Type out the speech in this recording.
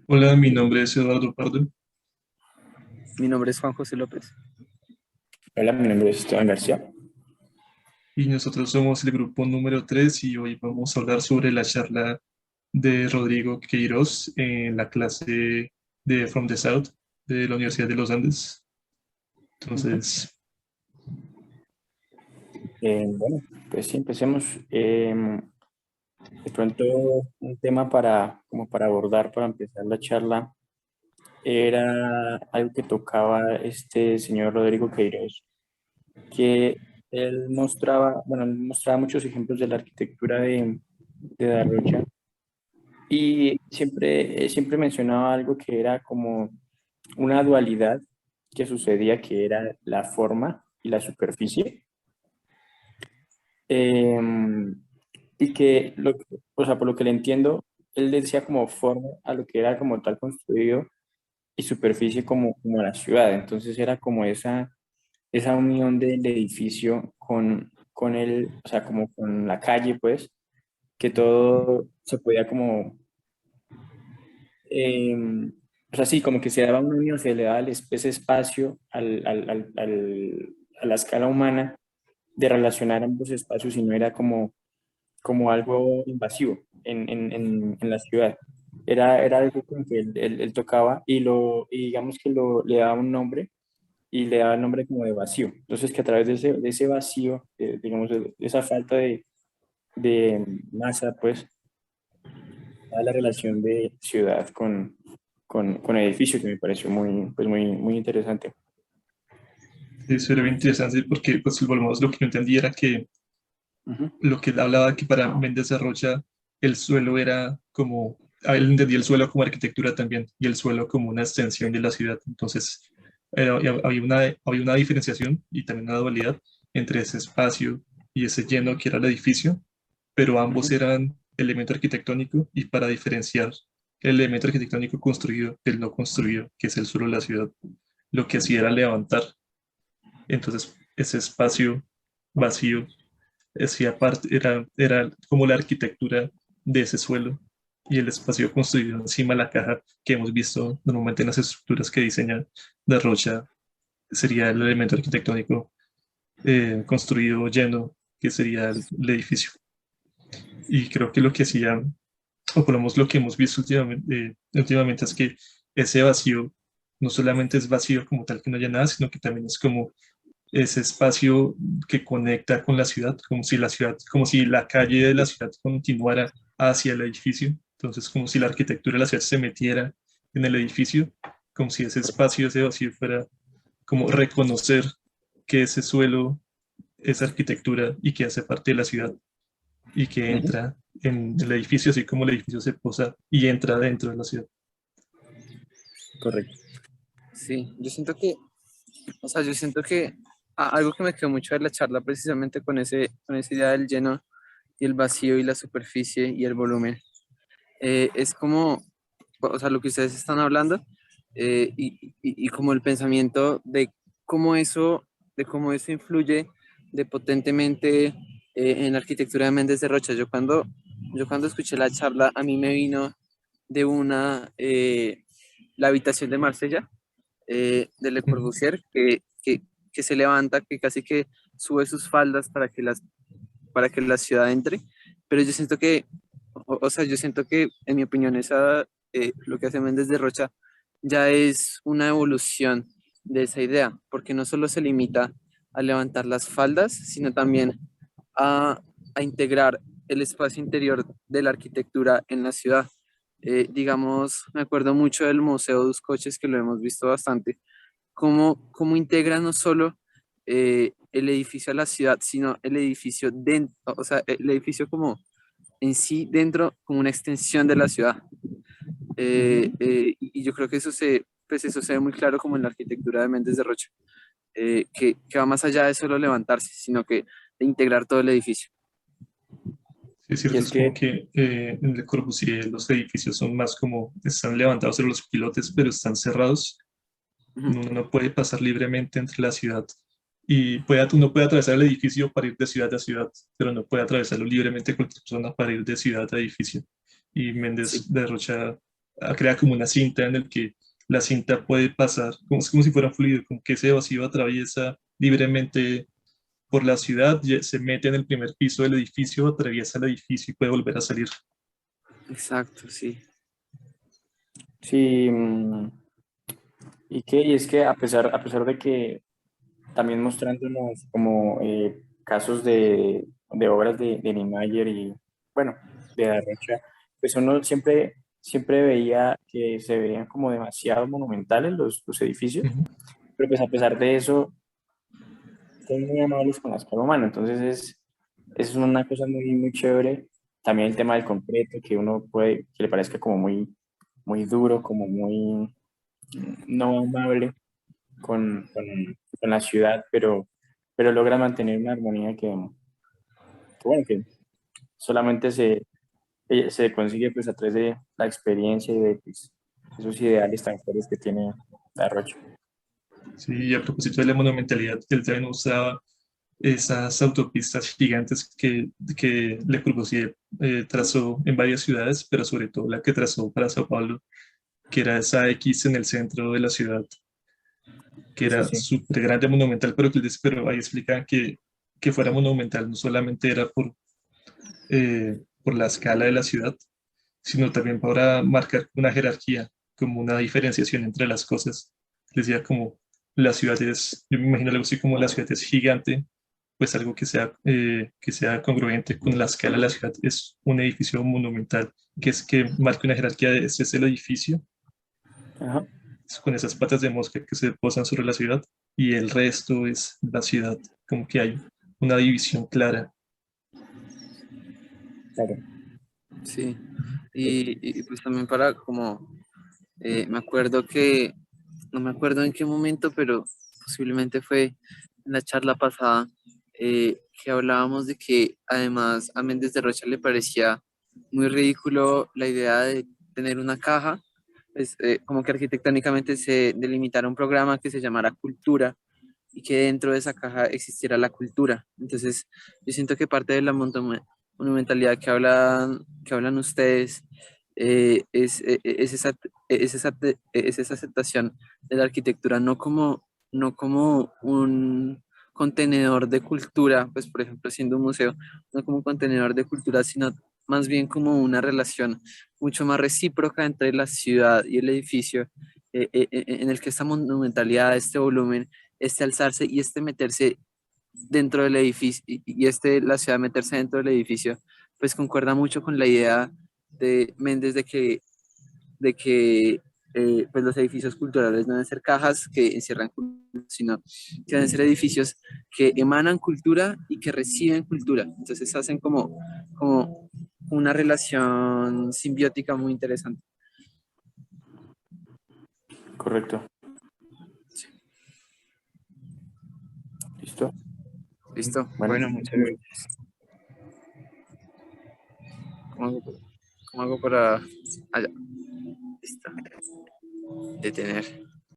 Hola, mi nombre es Eduardo Pardo Mi nombre es Juan José López. Hola, mi nombre es Esteban García. y nosotros somos el grupo número 3 y hoy vamos a hablar sobre la charla de Rodrigo Queiroz en la clase de From the South de la Universidad de los Andes. Ujú. Entonces, Bueno, pues sí, empecemos. De pronto, un tema como para abordar, para empezar la charla, era algo que tocaba este señor Rodrigo Queiroz, que él mostraba muchos ejemplos de la arquitectura de Darrocha y siempre mencionaba algo que era como una dualidad que sucedía, que era la forma y la superficie. Em, y que, o sea, por lo que le entiendo, él decía como forma a lo que era como tal construido y superficie como la ciudad. Entonces era como esa unión del edificio con el, o sea, como con la calle, pues, que todo se podía como, o sea, sí, como que se daba una unión, se le daba ese espacio a la escala humana de relacionar ambos espacios y no era como algo invasivo en la ciudad. Era algo como que él tocaba y digamos que le daba un nombre y le daba el nombre como de vacío. Entonces que a través de ese vacío, digamos, de esa falta de masa, pues, da la relación de ciudad con edificio que me pareció muy interesante. eso era bien interesante porque, pues, volvemos, lo que yo entendí era que Ujú, lo que él hablaba que para Méndez de Rocha el suelo era como, a él entendía el suelo como arquitectura también y el suelo como una extensión de la ciudad. Entonces, había una diferenciación y también una dualidad entre ese espacio y ese lleno que era el edificio, pero ambos ujú, eran elemento arquitectónico y para diferenciar el elemento arquitectónico construido del no construido, que es el suelo de la ciudad, lo que hacía era levantar. Entonces, ese espacio vacío hacía parte, era como la arquitectura de ese suelo y el espacio construido encima de la caja que hemos visto normalmente en las estructuras que diseña de Rocha sería el elemento arquitectónico construido lleno, que sería el edificio. Y creo que lo que hacía, o por lo menos lo que hemos visto últimamente es que ese vacío no solamente es vacío como tal que no haya nada, sino que también es como ese espacio que conecta con la ciudad, como si la ciudad, como si la calle de la ciudad continuara hacia el edificio, entonces como si la arquitectura de la ciudad se metiera en el edificio, como si ese espacio, ese vacío fuera como reconocer que ese suelo es arquitectura y que hace parte de la ciudad y que ujú. entra en el edificio, así como el edificio se posa y entra dentro de la ciudad. Correcto. Sí, yo siento que algo que me quedó mucho de la charla precisamente con esa idea del lleno y el vacío y la superficie y el volumen, es como, o sea, lo que ustedes están hablando y como el pensamiento de cómo eso influye de potentemente en la arquitectura de Méndez de Rocha. Yo cuando escuché la charla, a mí me vino de la habitación de Marsella, de Le Corbusier, que se levanta, que casi que sube sus faldas para que la ciudad entre, pero yo siento que, o sea, yo siento que, en mi opinión, lo que hace Méndez de Rocha ya es una evolución de esa idea, porque no solo se limita a levantar las faldas, sino también a, a integrar el espacio interior de la arquitectura en la ciudad. Digamos, me acuerdo mucho del Museo de los Coches, que lo hemos visto bastante, cómo integra no solo el edificio a la ciudad, sino el edificio dentro, o sea, el edificio como en sí dentro, como una extensión de la ciudad. Y yo creo que pues eso se ve muy claro como en la arquitectura de Méndez de Rocha, que va más allá de solo levantarse, sino que de integrar todo el edificio. Sí, es Y cierto, es es como que que en Le Corbusier los edificios son más como, están levantados sobre los pilotes, pero están cerrados. Ujú. Uno no puede pasar libremente entre la ciudad y uno puede atravesar el edificio para ir de ciudad a ciudad, pero no puede atravesarlo libremente cualquier persona para ir de ciudad a edificio. Y Sí, Méndez de Rocha crea como una cinta en el que la cinta puede pasar, es como si fuera un fluido, como que ese vacío atraviesa libremente por la ciudad, se mete en el primer piso del edificio, atraviesa el edificio y puede volver a salir. Exacto, sí. Sí, y es que a pesar de que también mostrándonos como casos de obras de Niemeyer y, bueno, de Da Rocha, pues uno siempre veía que se veían como demasiado monumentales los edificios, Ujú. pero pues a pesar de eso, son muy amables con la escala humana, entonces es una cosa muy chévere. También el tema del concreto, que uno puede, que le parezca como muy duro, como muy no amable con la ciudad, pero logra mantener una armonía que, bueno, que solamente se consigue pues a través de la experiencia y de pues, esos ideales tan fuertes que tiene la Rocha. Sí, y a propósito de la monumentalidad, él también usaba esas autopistas gigantes que Le Corbusier trazó en varias ciudades, pero sobre todo la que trazó para Sao Paulo, que era esa X en el centro de la ciudad, que Sí, sí, era sí. súper grande, monumental, pero ahí explicaban que fuera monumental no solamente era por la escala de la ciudad, sino también para marcar una jerarquía, como una diferenciación entre las cosas. Decía como la ciudad es, yo me imagino algo así como la ciudad es gigante, pues algo que sea congruente con la escala de la ciudad es un edificio monumental, que es que marca una jerarquía de este es el edificio, Ajá, con esas patas de mosca que se posan sobre la ciudad, y el resto es la ciudad, como que hay una división clara. claro. Sí. Ujú. Y pues también para como, me acuerdo que, no me acuerdo en qué momento, pero posiblemente fue en la charla pasada, que hablábamos de que además a Méndez de Rocha le parecía muy ridículo la idea de tener una caja, pues, como que arquitectónicamente se delimitara un programa que se llamara Cultura y que dentro de esa caja existiera la cultura. Entonces, yo siento que parte de la monumentalidad que hablan ustedes es esa aceptación de la arquitectura, no como un contenedor de cultura, pues por ejemplo siendo un museo, no como un contenedor de cultura, sino más bien como una relación mucho más recíproca entre la ciudad y el edificio, en el que esta monumentalidad, este volumen, este alzarse y este meterse dentro del edificio y este la ciudad meterse dentro del edificio, pues concuerda mucho con la idea de Méndez de que pues los edificios culturales no deben ser cajas que encierran cultura, sino que deben ser edificios que emanan cultura y que reciben cultura. Entonces hacen como una relación simbiótica muy interesante. Correcto. ¿Listo? ¿Listo? Bueno, Bueno, muchas gracias. ¿Cómo hago, cómo hago para... Allá. Listo. Detener.